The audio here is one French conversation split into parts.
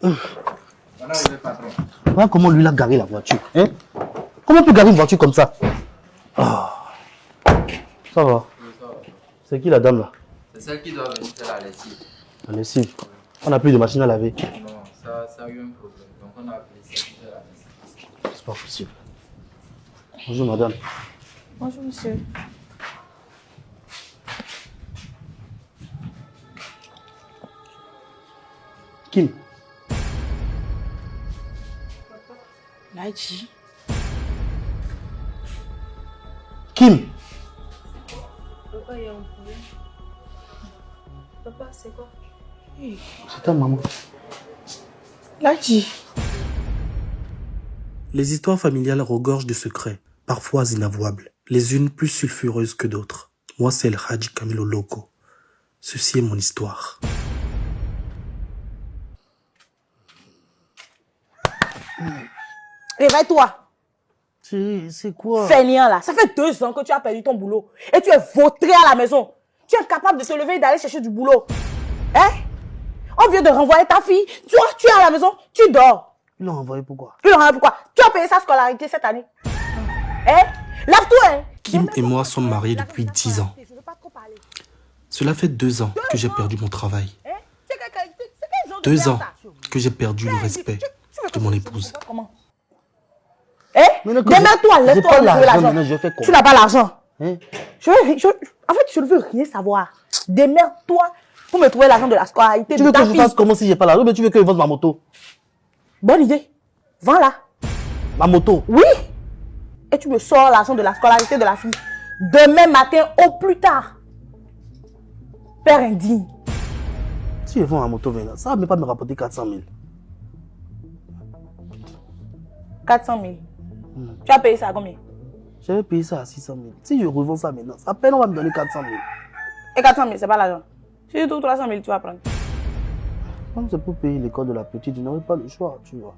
On a arrivé, patron. Voilà comment lui, il a garé la voiture. Hein? Comment on peut garer une voiture comme ça? Ah. Ça va. Oui, ça va. C'est qui la dame là? C'est celle qui doit venir faire la lessive. La lessive. On n'a plus de machine à laver. Non, ça a eu un problème. Donc on a appelé celle qui fait la lessive. C'est pas possible. Bonjour madame. Bonjour monsieur. Kim. Laïchi. Kim. Papa, il y a un problème. Papa, c'est quoi? C'est ta maman. Laïchi. Les histoires familiales regorgent de secrets, parfois inavouables, les unes plus sulfureuses que d'autres. Moi, c'est El Hadji Camilo Loco. Ceci est mon histoire. Réveille-toi. C'est quoi? Fainéant là. Ça fait 2 ans que tu as perdu ton boulot. Et tu es vautré à la maison. Tu es incapable de te lever et d'aller chercher du boulot. Hein? On vient de renvoyer ta fille. Toi, tu es à la maison, tu dors. Ils l'ont envoyé pourquoi? Tu l'as renvoyé pourquoi? Tu as payé sa scolarité cette année. Hein? Lave-toi, hein? Kim et moi sommes mariés depuis 10 ans. Je veux pas trop parler. Cela fait 2 ans que j'ai perdu mon travail. Hein? C'est quel genre de 2 père, ans ça? que j'ai perdu le respect de mon épouse. Comment? Hein? Maintenant que Démerde-toi, j'ai laisse-toi pas trouver l'argent, l'argent. maintenant, je fais comment? Tu n'as pas l'argent. Hein? En fait, je ne veux rien savoir. Démerde-toi pour me trouver l'argent de la scolarité Tu de veux ta que je fille. fasse comment si j'ai pas l'argent? Mais tu veux que je vende ma moto? Bonne idée. Vends-la. Ma moto? Oui. Et tu me sors l'argent de la scolarité de la fille. Demain matin au plus tard. Père indigne. Si je vends ma moto maintenant, ça va même pas me rapporter 400 000. 400 000. Tu as payé ça à combien? J'avais payé ça à 600 000. Si je revends ça maintenant, à peine on va me donner 400 000. Et 400 000, c'est pas l'argent. Si tu trouves 300 000, tu vas prendre. Comme c'est pour payer l'école de la petite, je n'aurai pas le choix, tu vois.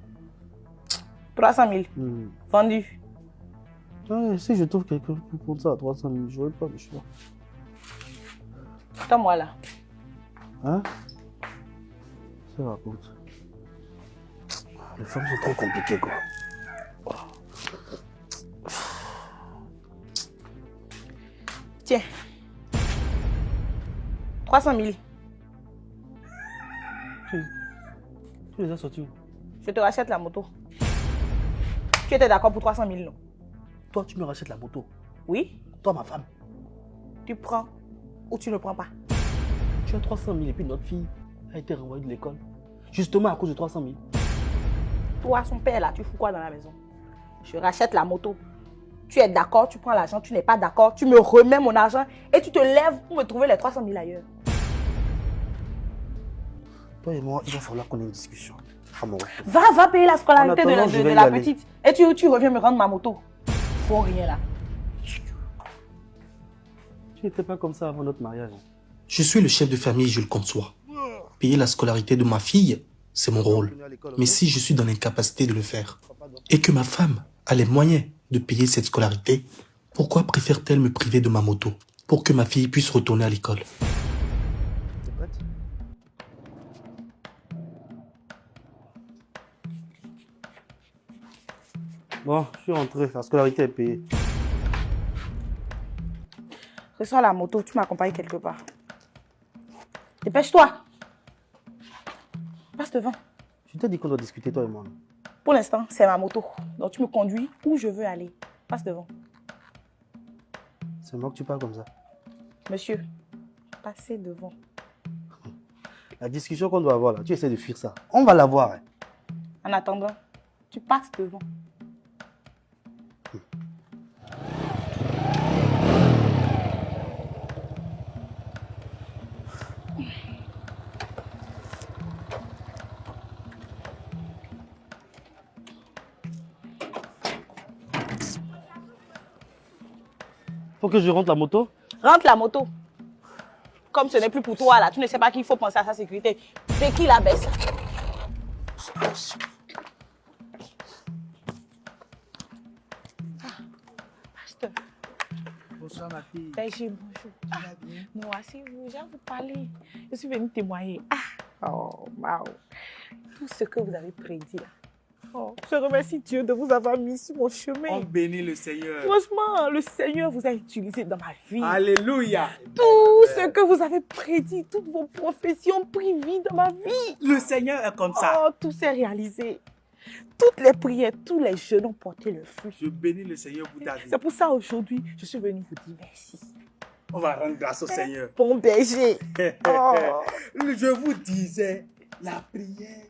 300 000. Vendu. Ouais, si je trouve quelqu'un pour prendre ça à 300 000, je n'aurai pas le choix. Attends-moi là. Hein? Ça raconte. Les femmes sont trop compliquées, quoi. Tiens. 300 000. Tu les as sortis où? Je te rachète la moto. Tu étais d'accord pour 300 000, non? Toi, tu me rachètes la moto. Oui. Toi, ma femme. Tu prends ou tu ne prends pas. Tu as 300 000 et puis notre fille a été renvoyée de l'école. Justement à cause de 300 000. Toi, son père là, tu fous quoi dans la maison? Je rachète la moto. Tu es d'accord, tu prends l'argent, tu n'es pas d'accord, tu me remets mon argent et tu te lèves pour me trouver les 300 000 ailleurs. Toi et moi, il va falloir qu'on ait une discussion. À mon retour. Va payer la scolarité En attendant, je de vais y la aller. petite. Et tu reviens me rendre ma moto. Faut rien là. Tu n'étais pas comme ça avant notre mariage. Je suis le chef de famille, je le conçois. Payer la scolarité de ma fille, c'est mon rôle. Mais si je suis dans l'incapacité de le faire, et que ma femme a les moyens de payer cette scolarité, pourquoi préfère-t-elle me priver de ma moto pour que ma fille puisse retourner à l'école? T'es prête? Bon, je suis rentré. La scolarité est payée. Reçois la moto, tu m'accompagnes quelque part. Dépêche-toi. Passe devant. Je t'ai dit qu'on doit discuter, toi et moi. Pour l'instant, c'est ma moto. Donc tu me conduis où je veux aller. Passe devant. C'est moi que tu parles comme ça. Monsieur, passez devant. La discussion qu'on doit avoir là, tu essaies de fuir ça. On va l'avoir. Hein. En attendant, tu passes devant. Faut que je rentre la moto. Rentre la moto. Comme ce n'est plus pour toi là, tu ne sais pas qu'il faut penser à sa sécurité. C'est qui la baisse? Pasteur. Bonsoir ma fille. Bonjour. Moi, c'est vous, j'ai vous parler. Je suis venue témoigner. Oh, wow. tout ce que vous avez prédit là. Oh, je remercie Dieu de vous avoir mis sur mon chemin. On bénit le Seigneur. Franchement, le Seigneur vous a utilisé dans ma vie. Alléluia. Tout ce que vous avez prédit, toutes vos professions ont pris vie dans ma vie. Le Seigneur est comme ça. Oh, tout s'est réalisé. Toutes les prières, tous les jeûnes ont porté le fruit. Je bénis le Seigneur pour ta vie. C'est pour ça aujourd'hui, je suis venue vous dire merci. On va rendre grâce au Seigneur. Bon berger. Oh. Je vous disais, la prière,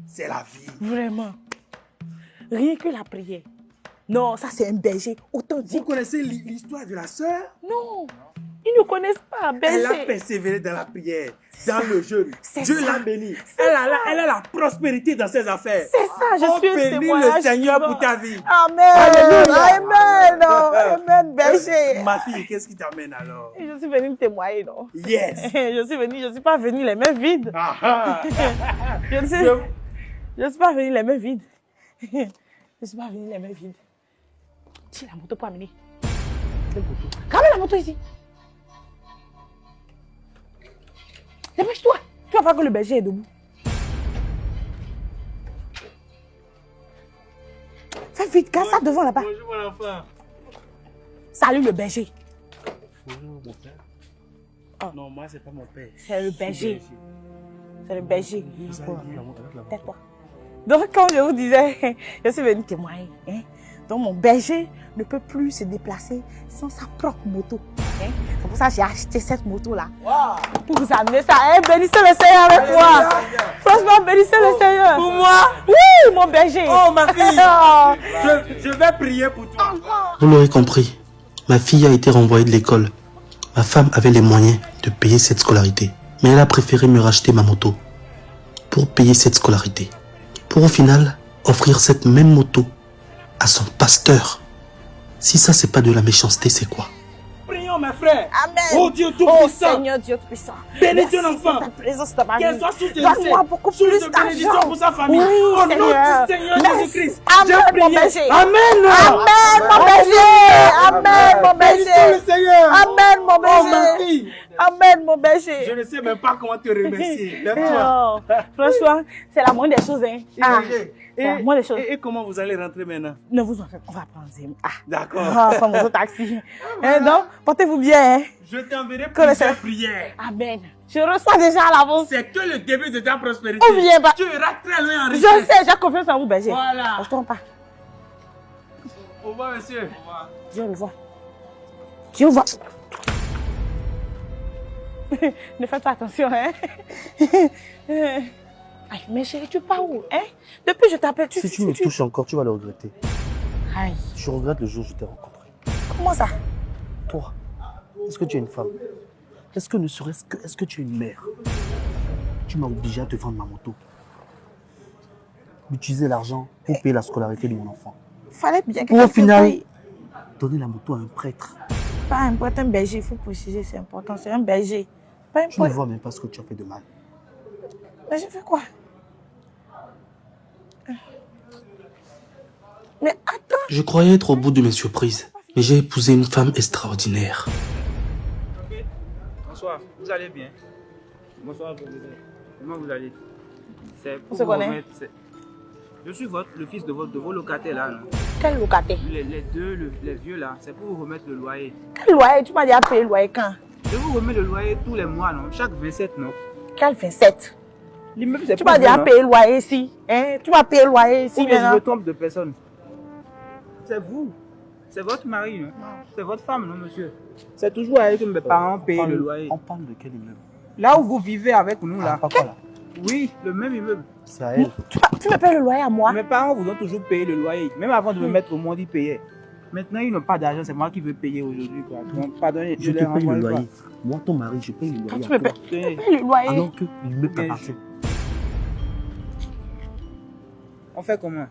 c'est la vie. Vraiment. Rien que la prière. Non, ça c'est un berger authentique. Vous connaissez l'histoire de la sœur? Non, ils ne connaissent pas, Elle a berger. persévéré dans la prière, dans le jeûne. C'est Dieu ça. l'a bénie. C'est Elle ça. a la prospérité dans ses affaires. C'est ça, je On suis un bénit témoignage. le Seigneur vivant. pour ta vie. Amen. Alléluia. Amen. Oh, amen, berger. Ma fille, qu'est-ce qui t'amène alors? Je suis venue témoigner, non? Yes. Je ne suis pas venue les mains vides. Ah, ah. Je ne suis pas venue les mains vides. Je ne suis pas venue les mains vides. Tiens la moto pour amener. Quelle moto? Ramène la moto ici. Dépêche-toi. Tu vas voir que le berger est debout. Fais vite, garde ça devant là-bas. Bonjour mon enfant. Salut le berger. Bonjour mon père. Ah. Non, moi c'est pas mon père. C'est le berger. C'est le berger. Tais-toi. Tais-toi. Donc, comme je vous disais, je suis venue témoigner. Hein? Donc, mon berger ne peut plus se déplacer sans sa propre moto. Hein? C'est pour ça que j'ai acheté cette moto-là. Pour vous amener ça. Hein? Bénissez le Seigneur avec moi. Franchement, bénissez le Seigneur. Pour moi? Oui, mon berger. Oh ma fille. Oh. Je vais prier pour toi. Vous l'aurez compris, ma fille a été renvoyée de l'école. Ma femme avait les moyens de payer cette scolarité. Mais elle a préféré me racheter ma moto pour payer cette scolarité. Pour au final offrir cette même moto à son pasteur. Si ça c'est pas de la méchanceté, c'est quoi? Prions mes frères. Amen. Oh Dieu Oh Tout-Puissant. Seigneur Dieu Tout-Puissant. Bénis Merci ton enfant. pour ta présence dans ma vie. Qu'elle soit source de Donne-moi beaucoup source plus de bénédiction d'argent. pour sa famille. Oui, Au nom Seigneur. du Seigneur Merci. Jésus-Christ. Amen, J'ai mon prié. berger. Amen. Amen, mon berger. Amen, mon Bénissez berger. le Seigneur. Amen, mon Oh ma berger. fille. Amen, mon berger. Je ne sais même pas comment te remercier. Lève-toi. Oh, franchement, c'est la moindre des choses. Hein. Ah, c'est la moindre des choses. Et comment vous allez rentrer maintenant? Ne vous en faites pas, on va prendre Zim. Ah, D'accord. prendre mon taxi. Hein, donc, portez-vous bien. Hein. Je t'enverrai Que le plusieurs Seigneur- prières. Amen. Je reçois déjà à l'avance. C'est que le début de ta prospérité. On vient pas. Tu iras très loin en Je richesse. sais, j'ai confiance en vous, berger. Voilà. Je ne trompe pas. Au revoir, monsieur. Dieu le voit. Dieu voit. Ne faites pas attention, hein. Aïe, mais chérie, tu pars où, hein? Depuis que je t'appelle, Si tu me touches encore, tu vas le regretter. Aïe, Je regrette le jour où je t'ai rencontré. comment ça? Toi, est-ce que tu es une femme? Est-ce que ne serait-ce que, est-ce que tu es une mère? Tu m'as obligé à te vendre ma moto. D'utiliser l'argent pour payer la scolarité de mon enfant. Fallait bien que Pour au quelqu'un final, paye. donner la moto à un prêtre. Pas un pote, un berger, il faut préciser, c'est important, c'est un berger. Pas un Tu ne pote. vois même pas ce que tu as fait de mal. Mais je fais quoi? Mais attends, Je croyais être au bout de mes surprises, mais j'ai épousé une femme extraordinaire. Bonsoir, vous allez bien? Bonsoir, comment vous allez? C'est pour On se vous connaît? remettre, je suis le fils de vos locataires là. Non? quel locataire? Les deux, les vieux là, c'est pour vous remettre le loyer. Quel loyer? Tu m'as dit à payer le loyer quand? Je vous remets le loyer tous les mois, non? Chaque 27, non? Quel 27? L'immeuble, c'est Tu pour m'as dit vous, à non? payer le loyer ici. Hein? Tu m'as payé le loyer ici Ou bien je maintenant. me trompe de personne. C'est vous. C'est votre mari, non? C'est votre femme, non, monsieur? C'est toujours avec mes parents payent le loyer. On parle de quel immeuble? Là où vous vivez avec nous, Ah, là. papa là. Oui, le même immeuble. C'est à elle. Tu me payes le loyer à moi? Mes parents vous ont toujours payé le loyer. Même avant de me mettre au monde, ils payaient. Maintenant, ils n'ont pas d'argent, c'est moi qui veux payer aujourd'hui, quoi. Donc, pardonnez, Je te les paye le renvoie, loyer. Moi, ton mari, je paye le Quand loyer. tu à me toi. payes, quoi. Tenez, le loyer. Alors que l'immeuble Bien t'appartient. on fait comment?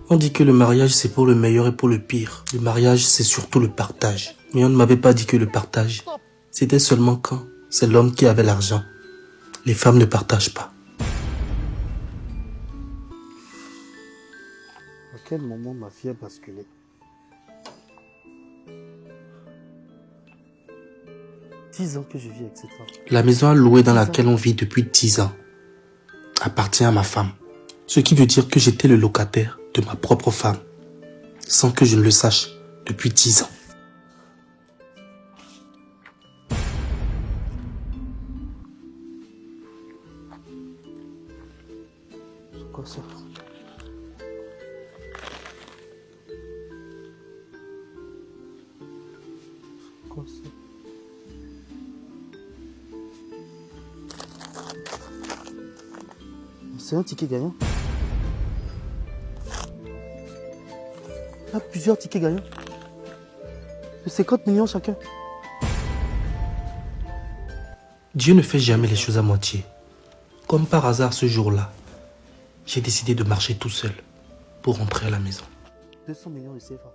On dit que le mariage c'est pour le meilleur et pour le pire. Le mariage c'est surtout le partage. Mais on ne m'avait pas dit que le partage, c'était seulement quand c'est l'homme qui avait l'argent. Les femmes ne partagent pas. À quel moment ma fille a basculé? 10 ans que je vis avec cette femme. La maison louée dans laquelle on vit depuis 10 ans appartient à ma femme. Ce qui veut dire que j'étais le locataire de ma propre femme, sans que je ne le sache depuis 10 ans. C'est quoi ça? C'est quoi ça? C'est un ticket gagnant. Il y a plusieurs tickets gagnants. De 50 millions chacun. Dieu ne fait jamais les choses à moitié. Comme par hasard ce jour-là, j'ai décidé de marcher tout seul pour rentrer à la maison. 200 millions de CFA.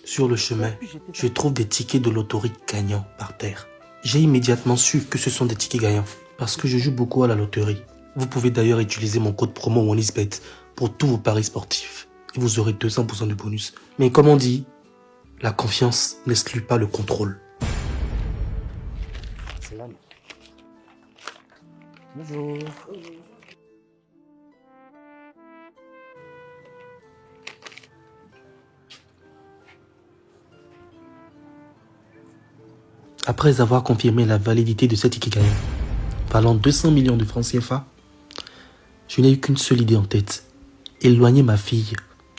Sur le chemin, je trouve des tickets de loterie gagnants par terre. J'ai immédiatement su que ce sont des tickets gagnants parce que je joue beaucoup à la loterie. Vous pouvez d'ailleurs utiliser mon code promo OneIsBet pour tous vos paris sportifs et vous aurez 200% de bonus. Mais comme on dit, la confiance n'exclut pas le contrôle. C'est là. Bonjour. Après avoir confirmé la validité de cet ticket gagnant, valant 200 millions de francs CFA, je n'ai eu qu'une seule idée en tête. Éloigner ma fille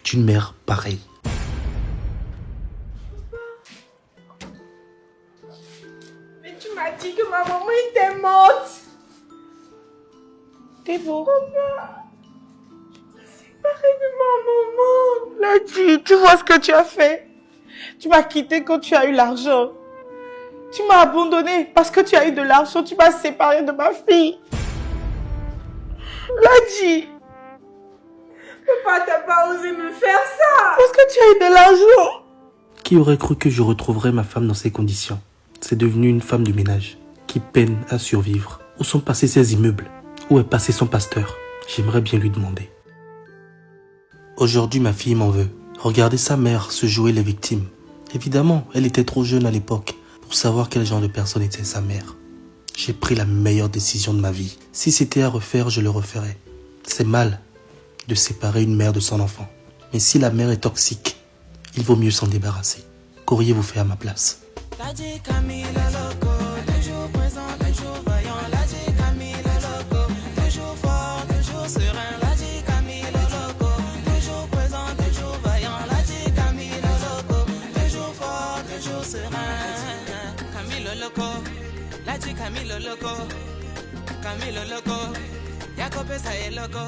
d'une mère pareille. Mais tu m'as dit que ma maman était morte. T'es beau. Papa, je suis séparée de ma maman. Lady, tu vois ce que tu as fait? Tu m'as quitté quand tu as eu l'argent. Tu m'as abandonné parce que tu as eu de l'argent. Tu m'as séparée de ma fille. Lady. Papa, t'as pas osé me faire ça. Parce que tu as eu de l'argent. Qui aurait cru que je retrouverais ma femme dans ces conditions? C'est devenu une femme de ménage qui peine à survivre. Où sont passés ses immeubles? Où est passé son pasteur? J'aimerais bien lui demander. Aujourd'hui, ma fille m'en veut. Regardez sa mère se jouer les victimes. Évidemment, elle était trop jeune à l'époque pour savoir quel genre de personne était sa mère. J'ai pris la meilleure décision de ma vie. Si c'était à refaire, je le referais. C'est mal de séparer une mère de son enfant. Mais si la mère est toxique, il vaut mieux s'en débarrasser. Qu'auriez-vous fait à ma place? Camilo loco, Camilo loco, Jacob es loco.